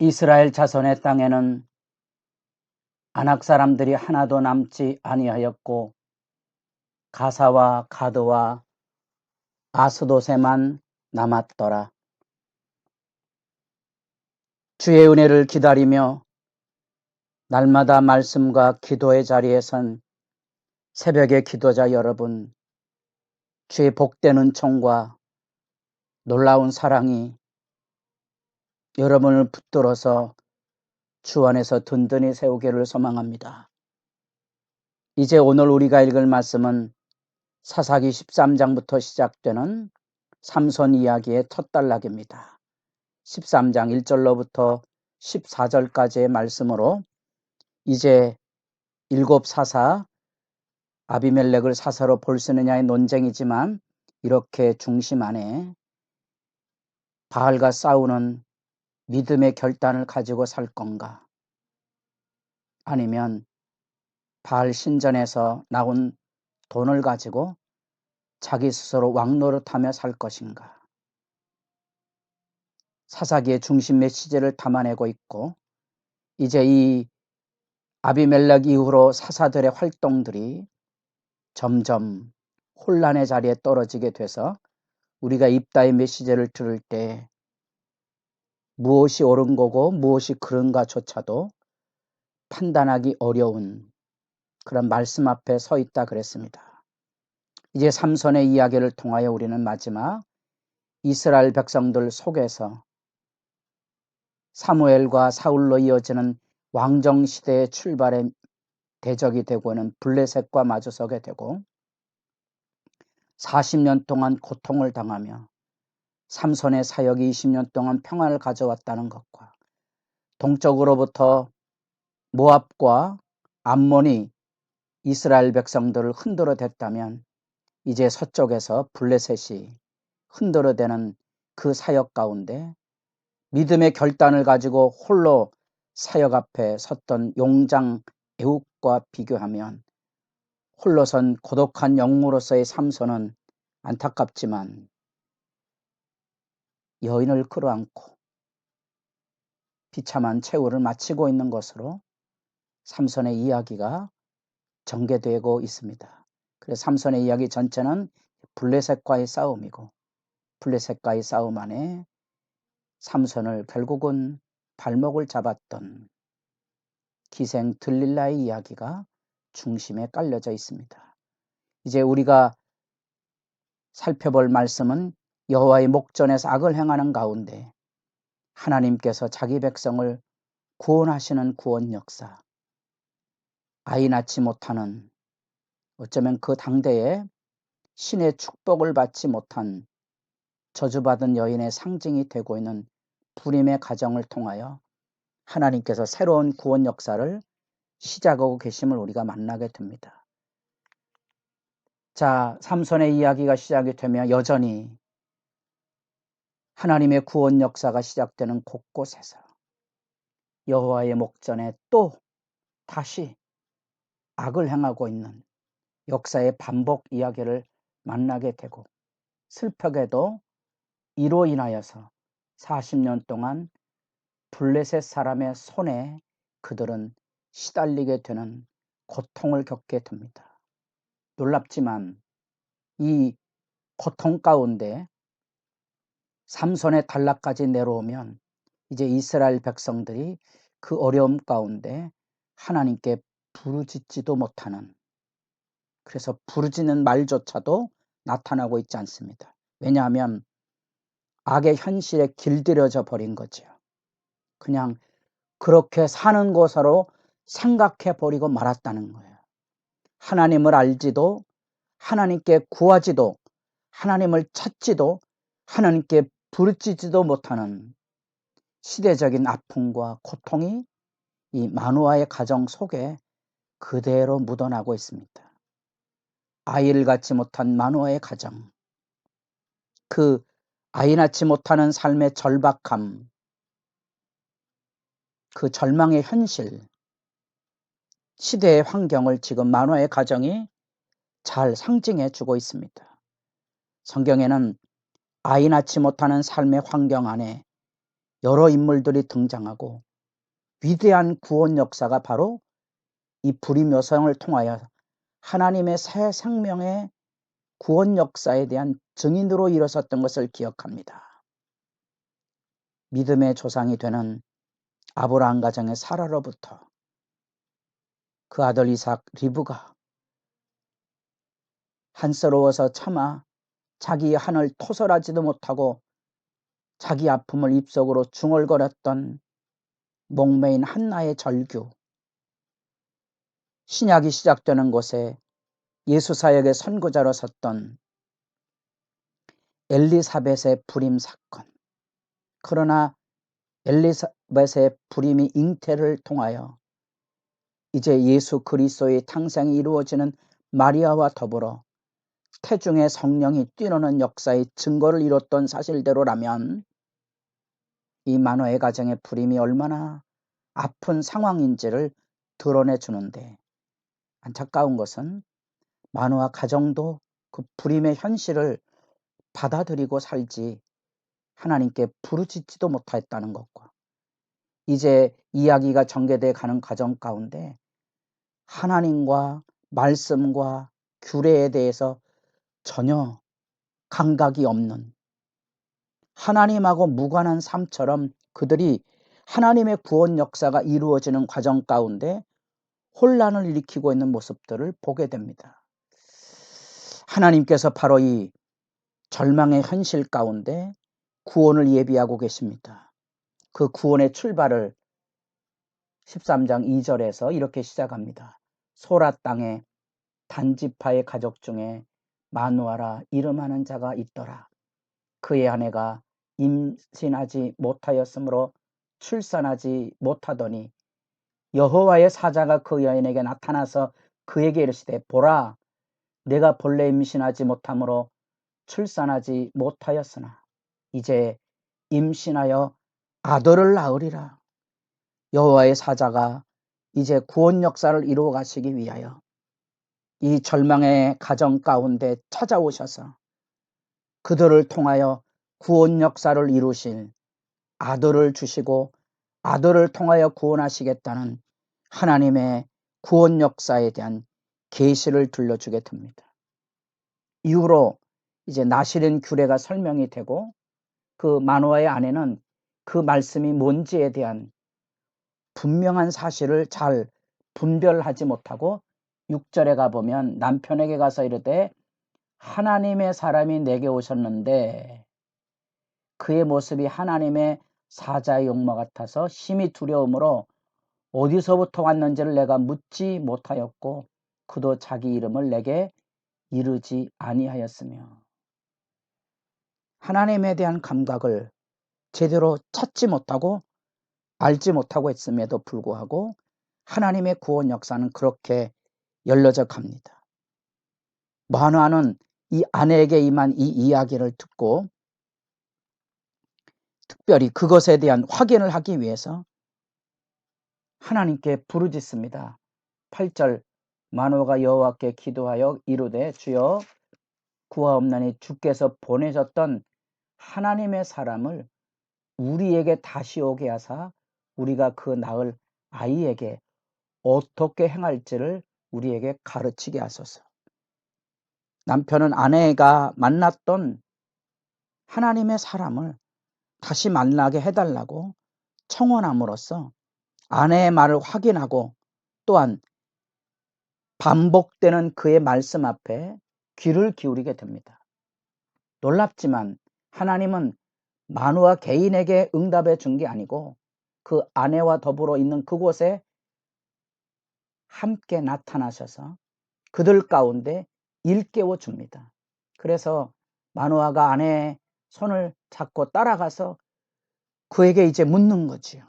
이스라엘 자손의 땅에는 아낙 사람들이 하나도 남지 아니하였고 가사와 가드와 아스돗에만 남았더라. 주의 은혜를 기다리며 날마다 말씀과 기도의 자리에 선 새벽의 기도자 여러분, 주의 복된 은총과 놀라운 사랑이 여러분을 붙들어서 주 안에서 든든히 세우기를 소망합니다. 이제 오늘 우리가 읽을 말씀은 사사기 13장부터 시작되는 삼손 이야기의 첫 단락입니다. 13장 1절로부터 14절까지의 말씀으로 이제 7사사 아비멜렉을 사사로 볼 수 있느냐의 논쟁이지만 이렇게 중심 안에 바알과 싸우는 믿음의 결단을 가지고 살 건가? 아니면 바알 신전에서 나온 돈을 가지고 자기 스스로 왕노릇하며 살 것인가? 사사기의 중심 메시지를 담아내고 있고 이제 이 아비멜렉 이후로 사사들의 활동들이 점점 혼란의 자리에 떨어지게 돼서 우리가 입다의 메시지를 들을 때 무엇이 옳은 거고 무엇이 그른가조차도 판단하기 어려운 그런 말씀 앞에 서 있다 그랬습니다. 이제 삼손의 이야기를 통하여 우리는 마지막 이스라엘 백성들 속에서 사무엘과 사울로 이어지는 왕정시대의 출발의 대적이 되고는 블레셋과 마주서게 되고 40년 동안 고통을 당하며 삼손의 사역이 20년 동안 평안을 가져왔다는 것과 동쪽으로부터 모압과 암몬이 이스라엘 백성들을 흔들어댔다면 이제 서쪽에서 블레셋이 흔들어대는 그 사역 가운데 믿음의 결단을 가지고 홀로 사역 앞에 섰던 용장 에훗과 비교하면 홀로선 고독한 영웅으로서의 삼손은 안타깝지만 여인을 끌어안고 비참한 최후를 마치고 있는 것으로 삼손의 이야기가 전개되고 있습니다. 그래서 삼손의 이야기 전체는 블레셋과의 싸움이고 블레셋과의 싸움 안에 삼손을 결국은 발목을 잡았던 기생 들릴라의 이야기가 중심에 깔려져 있습니다. 이제 우리가 살펴볼 말씀은 여호와의 목전에서 악을 행하는 가운데 하나님께서 자기 백성을 구원하시는 구원 역사, 아이 낳지 못하는 어쩌면 그 당대에 신의 축복을 받지 못한 저주받은 여인의 상징이 되고 있는 불임의 가정을 통하여 하나님께서 새로운 구원 역사를 시작하고 계심을 우리가 만나게 됩니다. 자, 삼손의 이야기가 시작이 되면 여전히 하나님의 구원 역사가 시작되는 곳곳에서 여호와의 목전에 또 다시 악을 행하고 있는 역사의 반복 이야기를 만나게 되고 슬프게도 이로 인하여서 40년 동안 블레셋 사람의 손에 그들은 시달리게 되는 고통을 겪게 됩니다. 놀랍지만 이 고통 가운데 삼손의 단락까지 내려오면 이제 이스라엘 백성들이 그 어려움 가운데 하나님께 부르짖지도 못하는, 그래서 부르짖는 말조차도 나타나고 있지 않습니다. 왜냐하면 악의 현실에 길들여져 버린 거죠. 그냥 그렇게 사는 것으로 생각해 버리고 말았다는 거예요. 하나님을 알지도 하나님께 구하지도 하나님을 찾지도 하나님께 부르짖지도 못하는 시대적인 아픔과 고통이 이 마노아의 가정 속에 그대로 묻어나고 있습니다. 아이를 갖지 못한 마노아의 가정, 그 아이 낳지 못하는 삶의 절박함, 그 절망의 현실, 시대의 환경을 지금 마노아의 가정이 잘 상징해 주고 있습니다. 성경에는 아이 낳지 못하는 삶의 환경 안에 여러 인물들이 등장하고 위대한 구원 역사가 바로 이 불임 여성을 통하여 하나님의 새 생명의 구원 역사에 대한 증인으로 일어섰던 것을 기억합니다. 믿음의 조상이 되는 아브라함 가정의 사라로부터 그 아들 이삭 리브가 한스러워서 차마 자기 한을 토설하지도 못하고 자기 아픔을 입속으로 중얼거렸던 목매인 한나의 절규, 신약이 시작되는 곳에 예수 사역의 선구자로 섰던 엘리사벳의 불임 사건. 그러나 엘리사벳의 불임이 잉태를 통하여 이제 예수 그리스도의 탄생이 이루어지는 마리아와 더불어 태중의 성령이 뛰노는 역사의 증거를 이뤘던 사실대로라면 이 마노의 가정의 불임이 얼마나 아픈 상황인지를 드러내 주는데, 안타까운 것은 마노아 가정도 그 불임의 현실을 받아들이고 살지 하나님께 부르짖지도 못했다는 것과, 이제 이야기가 전개돼 가는 과정 가운데 하나님과 말씀과 규례에 대해서 전혀 감각이 없는, 하나님하고 무관한 삶처럼 그들이 하나님의 구원 역사가 이루어지는 과정 가운데 혼란을 일으키고 있는 모습들을 보게 됩니다. 하나님께서 바로 이 절망의 현실 가운데 구원을 예비하고 계십니다. 그 구원의 출발을 13장 2절에서 이렇게 시작합니다. 소라 땅에 단지파의 가족 중에 마누아라 이름하는 자가 있더라. 그의 아내가 임신하지 못하였으므로 출산하지 못하더니 여호와의 사자가 그 여인에게 나타나서 그에게 이르시되, 보라, 내가 본래 임신하지 못함으로 출산하지 못하였으나 이제 임신하여 아들을 낳으리라. 여호와의 사자가 이제 구원 역사를 이루어 가시기 위하여 이 절망의 가정 가운데 찾아오셔서 그들을 통하여 구원 역사를 이루실 아들을 주시고 아들을 통하여 구원하시겠다는 하나님의 구원 역사에 대한 계시를 들려주게 됩니다. 이후로 이제 나시린 규례가 설명이 되고 그 마노아의 아내는 그 말씀이 뭔지에 대한 분명한 사실을 잘 분별하지 못하고 6절에 가보면 남편에게 가서 이르되, 하나님의 사람이 내게 오셨는데 그의 모습이 하나님의 사자의 용모 같아서 심히 두려움으로 어디서부터 왔는지를 내가 묻지 못하였고 그도 자기 이름을 내게 이르지 아니하였으며, 하나님에 대한 감각을 제대로 찾지 못하고 알지 못하고 있음에도 불구하고 하나님의 구원 역사는 그렇게 열려져 갑니다. 마노아는 이 아내에게 임한 이 이야기를 듣고 특별히 그것에 대한 확인을 하기 위해서 하나님께 부르짖습니다. 8절, 마노아가 여호와께 기도하여 이르되, 주여, 구하옵나니 주께서 보내셨던 하나님의 사람을 우리에게 다시 오게 하사 우리가 그 낳을 아이에게 어떻게 행할지를 우리에게 가르치게 하소서. 남편은 아내가 만났던 하나님의 사람을 다시 만나게 해달라고 청원함으로써 아내의 말을 확인하고 또한 반복되는 그의 말씀 앞에 귀를 기울이게 됩니다. 놀랍지만 하나님은 마노아 개인에게 응답해 준 게 아니고 그 아내와 더불어 있는 그곳에 함께 나타나셔서 그들 가운데 일깨워 줍니다. 그래서 마노아가 아내의 손을 잡고 따라가서 그에게 이제 묻는 거지요.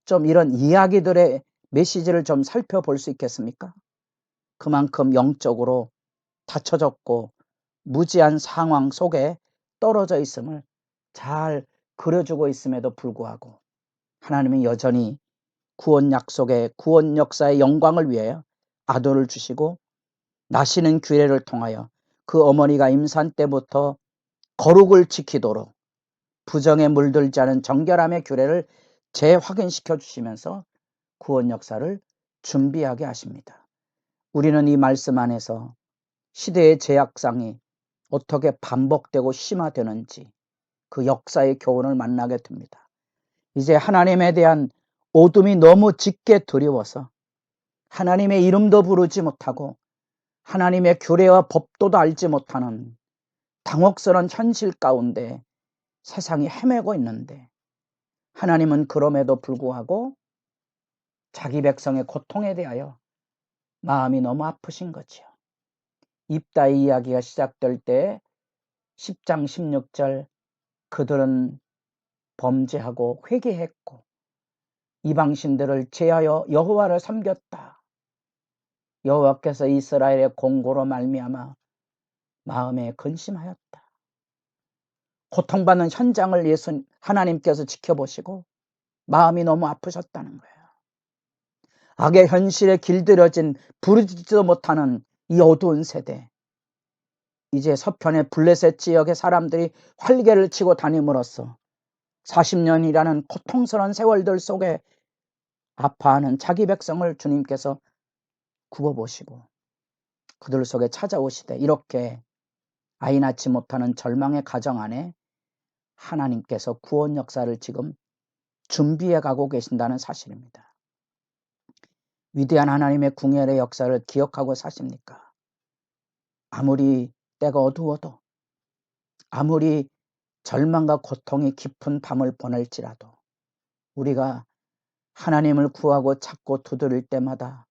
좀 이런 이야기들의 메시지를 좀 살펴볼 수 있겠습니까? 그만큼 영적으로 닫혀졌고 무지한 상황 속에 떨어져 있음을 잘 그려주고 있음에도 불구하고 하나님은 여전히 구원 약속의 구원 역사의 영광을 위하여 아들을 주시고 나시는 규례를 통하여 그 어머니가 임산 때부터 거룩을 지키도록 부정에 물들지 않은 정결함의 규례를 재확인시켜 주시면서 구원 역사를 준비하게 하십니다. 우리는 이 말씀 안에서 시대의 제약상이 어떻게 반복되고 심화되는지 그 역사의 교훈을 만나게 됩니다. 이제 하나님에 대한 어둠이 너무 짙게 두려워서 하나님의 이름도 부르지 못하고 하나님의 규례와 법도도 알지 못하는 당혹스러운 현실 가운데 세상이 헤매고 있는데, 하나님은 그럼에도 불구하고 자기 백성의 고통에 대하여 마음이 너무 아프신 거죠. 입다의 이야기가 시작될 때 10장 16절 그들은 범죄하고 회개했고 이방신들을 제하여 여호와를 섬겼다. 여호와께서 이스라엘의 공고로 말미암아 마음에 근심하였다. 고통받는 현장을 예수 하나님께서 지켜보시고 마음이 너무 아프셨다는 거예요. 악의 현실에 길들여진 부르지도 못하는 이 어두운 세대, 이제 서편의 블레셋 지역의 사람들이 활개를 치고 다님으로써 40년이라는 고통스러운 세월들 속에 아파하는 자기 백성을 주님께서 굽어보시고 그들 속에 찾아오시되, 이렇게 아이 낳지 못하는 절망의 가정 안에 하나님께서 구원 역사를 지금 준비해 가고 계신다는 사실입니다. 위대한 하나님의 궁혈의 역사를 기억하고 사십니까? 아무리 때가 어두워도, 아무리 절망과 고통이 깊은 밤을 보낼지라도 우리가 하나님을 구하고 찾고 두드릴 때마다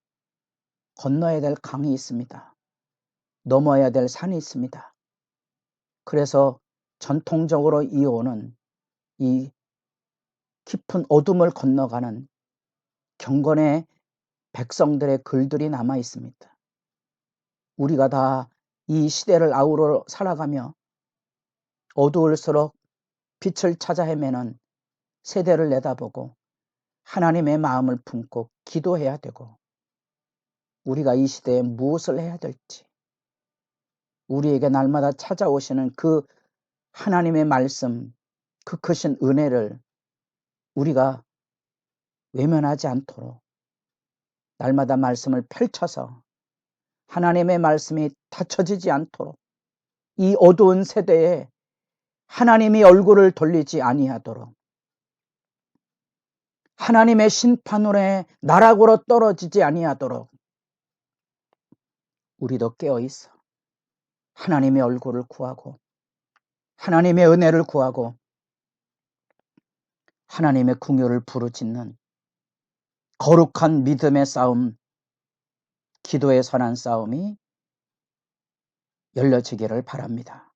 건너야 될 강이 있습니다. 넘어야 될 산이 있습니다. 그래서 전통적으로 이어오는 이 깊은 어둠을 건너가는 경건의 백성들의 글들이 남아 있습니다. 우리가 다 이 시대를 아우러 살아가며 어두울수록 빛을 찾아 헤매는 세대를 내다보고 하나님의 마음을 품고 기도해야 되고, 우리가 이 시대에 무엇을 해야 될지, 우리에게 날마다 찾아오시는 그 하나님의 말씀, 그 크신 은혜를 우리가 외면하지 않도록 날마다 말씀을 펼쳐서 하나님의 말씀이 닫혀지지 않도록, 이 어두운 세대에 하나님이 얼굴을 돌리지 아니하도록, 하나님의 심판으로 나락으로 떨어지지 아니하도록 우리도 깨어있어 하나님의 얼굴을 구하고 하나님의 은혜를 구하고 하나님의 궁유를 부르짖는 거룩한 믿음의 싸움, 기도의 선한 싸움이 열려지기를 바랍니다.